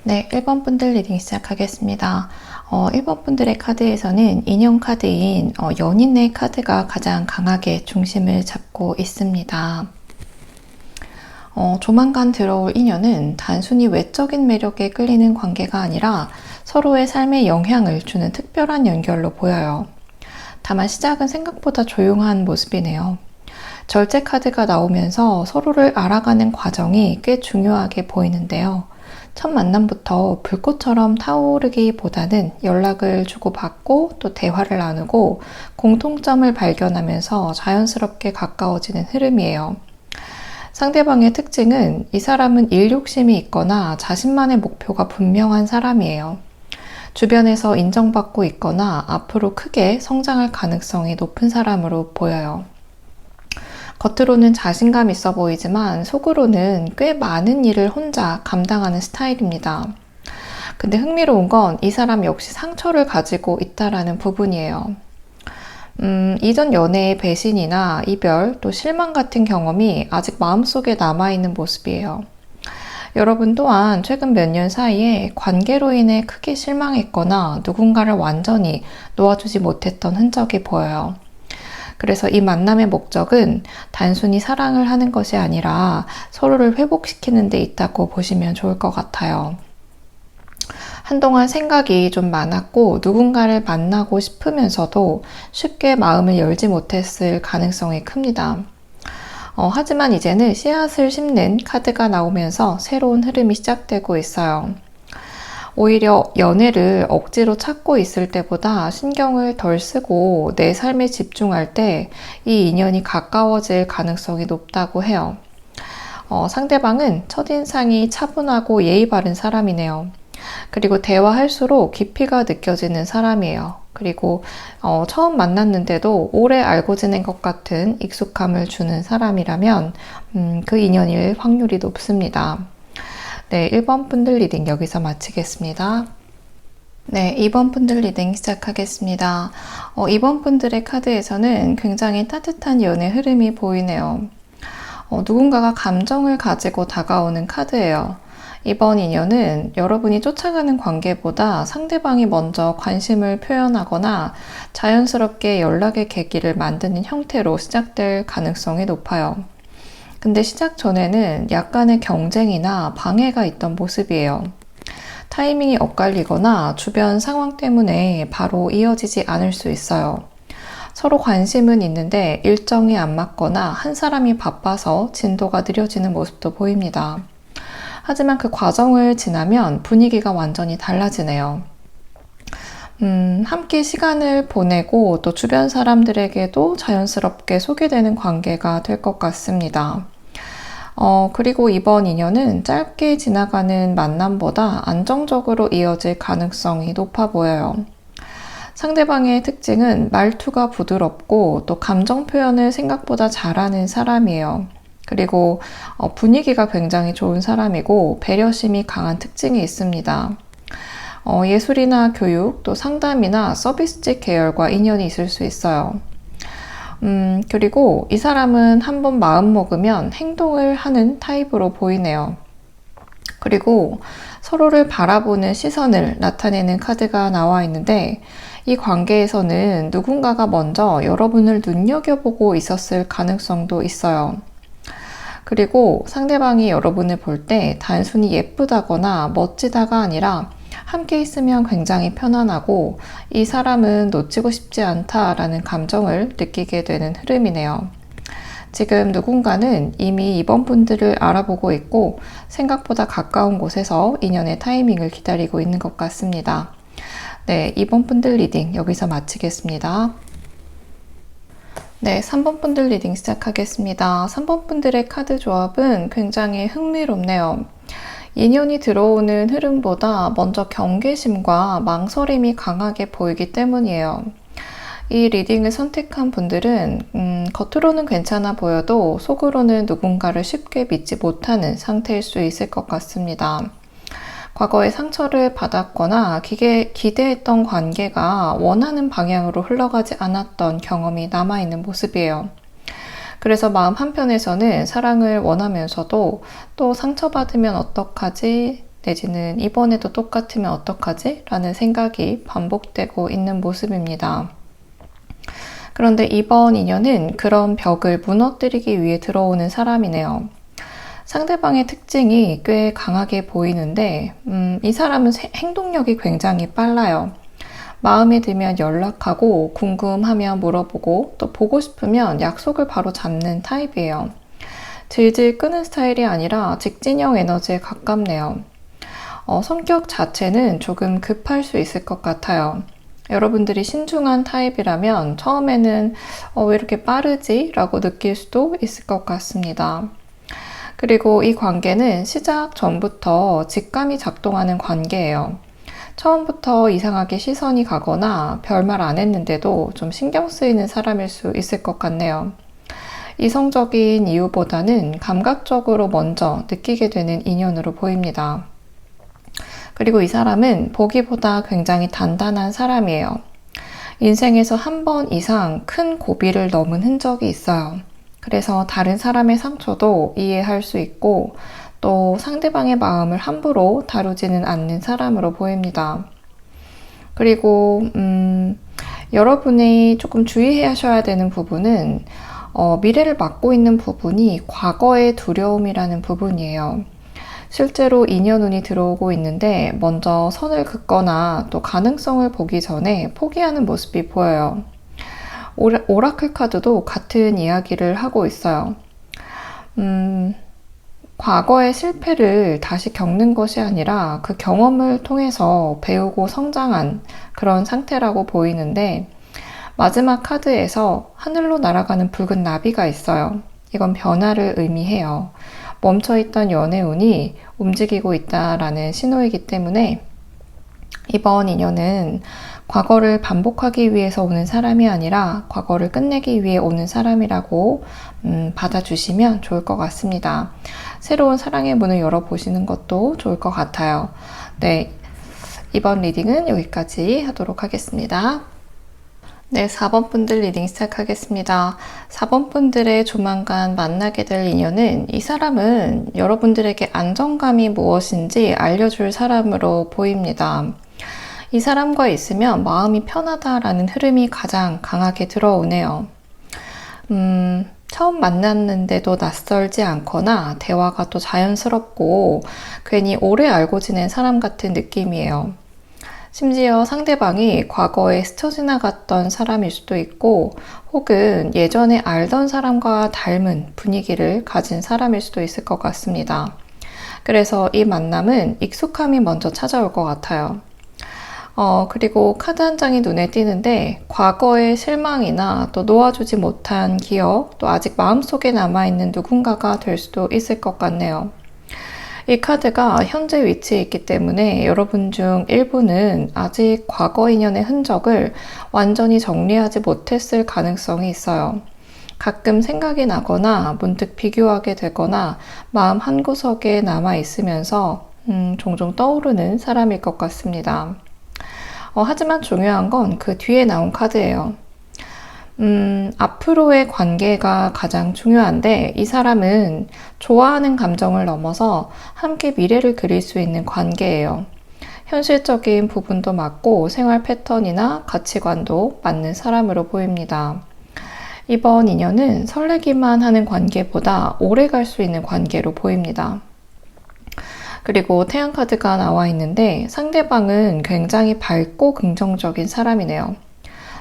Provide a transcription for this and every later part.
네, 1번 분들 리딩 시작하겠습니다. 1번 분들의 카드에서는 인연 카드인 연인의 카드가 가장 강하게 중심을 잡고 있습니다. 조만간 들어올 인연은 단순히 외적인 매력에 끌리는 관계가 아니라 서로의 삶에 영향을 주는 특별한 연결로 보여요. 다만 시작은 생각보다 조용한 모습이네요. 절제 카드가 나오면서 서로를 알아가는 과정이 꽤 중요하게 보이는데요. 첫 만남부터 불꽃처럼 타오르기보다는 연락을 주고받고 또 대화를 나누고 공통점을 발견하면서 자연스럽게 가까워지는 흐름이에요. 상대방의 특징은 이 사람은 일 욕심이 있거나 자신만의 목표가 분명한 사람이에요. 주변에서 인정받고 있거나 앞으로 크게 성장할 가능성이 높은 사람으로 보여요. 겉으로는 자신감 있어 보이지만 속으로는 꽤 많은 일을 혼자 감당하는 스타일입니다. 근데 흥미로운 건 이 사람 역시 상처를 가지고 있다라는 부분이에요. 이전 연애의 배신이나 이별, 또 실망 같은 경험이 아직 마음속에 남아있는 모습이에요. 여러분 또한 최근 몇 년 사이에 관계로 인해 크게 실망했거나 누군가를 완전히 놓아주지 못했던 흔적이 보여요. 그래서 이 만남의 목적은 단순히 사랑을 하는 것이 아니라 서로를 회복시키는 데 있다고 보시면 좋을 것 같아요. 한동안 생각이 좀 많았고 누군가를 만나고 싶으면서도 쉽게 마음을 열지 못했을 가능성이 큽니다. 하지만 이제는 씨앗을 심는 카드가 나오면서 새로운 흐름이 시작되고 있어요. 오히려 연애를 억지로 찾고 있을 때보다 신경을 덜 쓰고 내 삶에 집중할 때 이 인연이 가까워질 가능성이 높다고 해요. 상대방은 첫인상이 차분하고 예의 바른 사람이네요. 그리고 대화할수록 깊이가 느껴지는 사람이에요. 그리고 처음 만났는데도 오래 알고 지낸 것 같은 익숙함을 주는 사람이라면 그 인연일 확률이 높습니다. 네, 1번 분들 리딩 여기서 마치겠습니다. 네, 2번 분들 리딩 시작하겠습니다. 2번 분들의 카드에서는 굉장히 따뜻한 연애 흐름이 보이네요. 누군가가 감정을 가지고 다가오는 카드예요. 이번 인연은 여러분이 쫓아가는 관계보다 상대방이 먼저 관심을 표현하거나 자연스럽게 연락의 계기를 만드는 형태로 시작될 가능성이 높아요. 근데 시작 전에는 약간의 경쟁이나 방해가 있던 모습이에요. 타이밍이 엇갈리거나 주변 상황 때문에 바로 이어지지 않을 수 있어요. 서로 관심은 있는데 일정이 안 맞거나 한 사람이 바빠서 진도가 느려지는 모습도 보입니다. 하지만 그 과정을 지나면 분위기가 완전히 달라지네요. 함께 시간을 보내고 또 주변 사람들에게도 자연스럽게 소개되는 관계가 될 것 같습니다. 그리고 이번 인연은 짧게 지나가는 만남보다 안정적으로 이어질 가능성이 높아 보여요. 상대방의 특징은 말투가 부드럽고 또 감정 표현을 생각보다 잘하는 사람이에요. 그리고 분위기가 굉장히 좋은 사람이고 배려심이 강한 특징이 있습니다. 예술이나 교육, 또 상담이나 서비스직 계열과 인연이 있을 수 있어요. 그리고 이 사람은 한번 마음 먹으면 행동을 하는 타입으로 보이네요. 그리고 서로를 바라보는 시선을 나타내는 카드가 나와 있는데 이 관계에서는 누군가가 먼저 여러분을 눈여겨보고 있었을 가능성도 있어요. 그리고 상대방이 여러분을 볼 때 단순히 예쁘다거나 멋지다가 아니라 함께 있으면 굉장히 편안하고 이 사람은 놓치고 싶지 않다라는 감정을 느끼게 되는 흐름이네요. 지금 누군가는 이미 이번 분들을 알아보고 있고 생각보다 가까운 곳에서 인연의 타이밍을 기다리고 있는 것 같습니다. 네, 이번 분들 리딩 여기서 마치겠습니다. 네, 3번 분들 리딩 시작하겠습니다. 3번 분들의 카드 조합은 굉장히 흥미롭네요. 인연이 들어오는 흐름보다 먼저 경계심과 망설임이 강하게 보이기 때문이에요. 이 리딩을 선택한 분들은 겉으로는 괜찮아 보여도 속으로는 누군가를 쉽게 믿지 못하는 상태일 수 있을 것 같습니다. 과거에 상처를 받았거나 기대했던 관계가 원하는 방향으로 흘러가지 않았던 경험이 남아있는 모습이에요. 그래서 마음 한편에서는 사랑을 원하면서도 또 상처받으면 어떡하지? 내지는 이번에도 똑같으면 어떡하지? 라는 생각이 반복되고 있는 모습입니다. 그런데 이번 인연은 그런 벽을 무너뜨리기 위해 들어오는 사람이네요. 상대방의 특징이 꽤 강하게 보이는데 이 사람은 행동력이 굉장히 빨라요. 마음에 들면 연락하고 궁금하면 물어보고 또 보고 싶으면 약속을 바로 잡는 타입이에요. 질질 끄는 스타일이 아니라 직진형 에너지에 가깝네요. 성격 자체는 조금 급할 수 있을 것 같아요. 여러분들이 신중한 타입이라면 처음에는 왜 이렇게 빠르지? 라고 느낄 수도 있을 것 같습니다. 그리고 이 관계는 시작 전부터 직감이 작동하는 관계예요. 처음부터 이상하게 시선이 가거나 별말 안 했는데도 좀 신경 쓰이는 사람일 수 있을 것 같네요. 이성적인 이유보다는 감각적으로 먼저 느끼게 되는 인연으로 보입니다. 그리고 이 사람은 보기보다 굉장히 단단한 사람이에요. 인생에서 한 번 이상 큰 고비를 넘은 흔적이 있어요. 그래서 다른 사람의 상처도 이해할 수 있고 또 상대방의 마음을 함부로 다루지는 않는 사람으로 보입니다. 그리고 여러분이 조금 주의하셔야 되는 부분은 미래를 막고 있는 부분이 과거의 두려움이라는 부분이에요. 실제로 인연운이 들어오고 있는데 먼저 선을 긋거나 또 가능성을 보기 전에 포기하는 모습이 보여요. 오라클 카드도 같은 이야기를 하고 있어요. 과거의 실패를 다시 겪는 것이 아니라 그 경험을 통해서 배우고 성장한 그런 상태라고 보이는데 마지막 카드에서 하늘로 날아가는 붉은 나비가 있어요. 이건 변화를 의미해요. 멈춰있던 연애운이 움직이고 있다라는 신호이기 때문에 이번 인연은 과거를 반복하기 위해서 오는 사람이 아니라 과거를 끝내기 위해 오는 사람이라고 받아주시면 좋을 것 같습니다. 새로운 사랑의 문을 열어보시는 것도 좋을 것 같아요. 네, 이번 리딩은 여기까지 하도록 하겠습니다. 네, 4번 분들 리딩 시작하겠습니다. 4번 분들의 조만간 만나게 될 인연은 이 사람은 여러분들에게 안정감이 무엇인지 알려줄 사람으로 보입니다. 이 사람과 있으면 마음이 편하다라는 흐름이 가장 강하게 들어오네요. 처음 만났는데도 낯설지 않거나 대화가 또 자연스럽고 괜히 오래 알고 지낸 사람 같은 느낌이에요. 심지어 상대방이 과거에 스쳐 지나갔던 사람일 수도 있고 혹은 예전에 알던 사람과 닮은 분위기를 가진 사람일 수도 있을 것 같습니다. 그래서 이 만남은 익숙함이 먼저 찾아올 것 같아요. 그리고 카드 한 장이 눈에 띄는데 과거의 실망이나 또 놓아주지 못한 기억, 또 아직 마음속에 남아있는 누군가가 될 수도 있을 것 같네요. 이 카드가 현재 위치에 있기 때문에 여러분 중 일부는 아직 과거 인연의 흔적을 완전히 정리하지 못했을 가능성이 있어요. 가끔 생각이 나거나 문득 비교하게 되거나 마음 한구석에 남아있으면서 종종 떠오르는 사람일 것 같습니다. 하지만 중요한 건 그 뒤에 나온 카드예요. 앞으로의 관계가 가장 중요한데 이 사람은 좋아하는 감정을 넘어서 함께 미래를 그릴 수 있는 관계예요. 현실적인 부분도 맞고 생활 패턴이나 가치관도 맞는 사람으로 보입니다. 이번 인연은 설레기만 하는 관계보다 오래 갈 수 있는 관계로 보입니다. 그리고 태양 카드가 나와 있는데 상대방은 굉장히 밝고 긍정적인 사람이네요.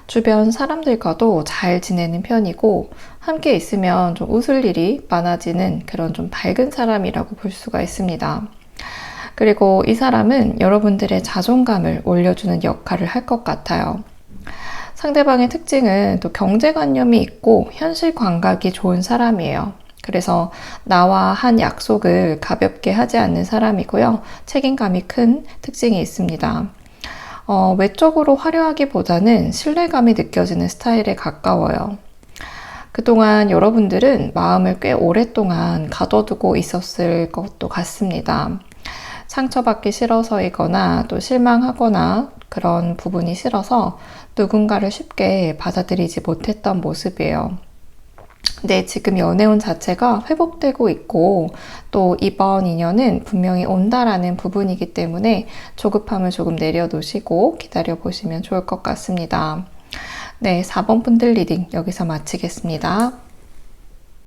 주변 사람들과도 잘 지내는 편이고 함께 있으면 좀 웃을 일이 많아지는 그런 좀 밝은 사람이라고 볼 수가 있습니다. 그리고 이 사람은 여러분들의 자존감을 올려주는 역할을 할 것 같아요. 상대방의 특징은 또 경제관념이 있고 현실 감각이 좋은 사람이에요. 그래서 나와 한 약속을 가볍게 하지 않는 사람이고요. 책임감이 큰 특징이 있습니다. 외적으로 화려하기보다는 신뢰감이 느껴지는 스타일에 가까워요. 그동안 여러분들은 마음을 꽤 오랫동안 가둬두고 있었을 것도 같습니다. 상처받기 싫어서이거나 또 실망하거나 그런 부분이 싫어서 누군가를 쉽게 받아들이지 못했던 모습이에요. 네, 지금 연애운 자체가 회복되고 있고 또 이번 인연은 분명히 온다라는 부분이기 때문에 조급함을 조금 내려놓으시고 기다려 보시면 좋을 것 같습니다. 네, 4번 분들 리딩 여기서 마치겠습니다.